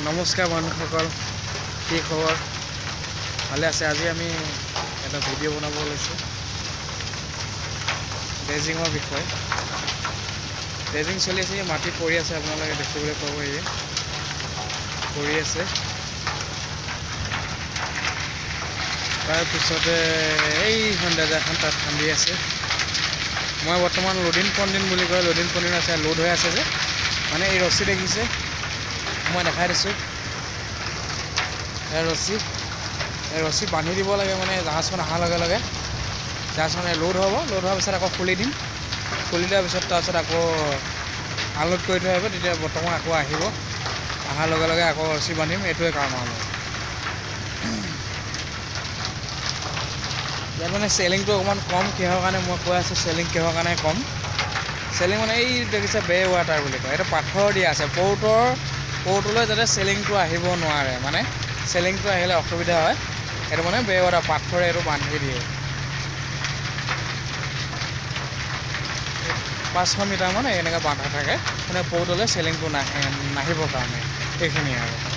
নমস্কাৰ বন্ধুসকল, কি খবৰ? ভালে আছে? আজি আমি এটা ভিডিঅ' বনাব লৈছোঁ ড্ৰেজিঙৰ বিষয়ে। ড্ৰেজিং চলি আছে, মাটি পৰি আছে, আপোনালোকে দেখিবলৈ পাব। এই পৰি আছে, তাৰপিছতে এইখন ডেজাৰখন তাত খান্দি আছে। মই বৰ্তমান লোডিং পণ্ডিন বুলি কয়, লোডিং পণ্ডিন আছে, লোড হৈ আছে যে, মানে এই ৰছী দেখিছে, মই দেখাই দিছোঁ। এই ৰছী বান্ধি দিব লাগে, মানে জাহাজখন অহাৰ লগে লগে জাহাজখন লোড হ'ব। লোড হোৱাৰ পিছত আকৌ খুলি দিম। খুলি দিয়াৰ পিছত তাৰপিছত আকৌ আনলোড কৰি থৈ আহিব। তেতিয়া বৰ্তমান আকৌ আহিব, অহাৰ লগে লগে আকৌ ৰছী বান্ধিম। এইটোৱে কাম আৰু ইয়াত মানে চেলিংটো অকণমান কম। কিহৰ কাৰণে মই কৈ আছোঁ চেলিং কিহৰ কাৰণে কম? চেলিং মানে এই দেখিছে বে ৱাটাৰ বুলি কয়, এইটো পাথৰ দিয়া আছে পৰ্টলৈ যাতে চেলিংটো আহিব নোৱাৰে, মানে চেলিংটো আহিলে অসুবিধা হয়। সেইটো মানে বে ৱাটাৰ পাথৰে এইটো বান্ধি দিয়ে। 500 মিটাৰমান এনেকৈ বান্ধা থাকে, মানে পৰ্টলৈ চেলিংটো নাহিবৰ কাৰণে। সেইখিনিয়ে আৰু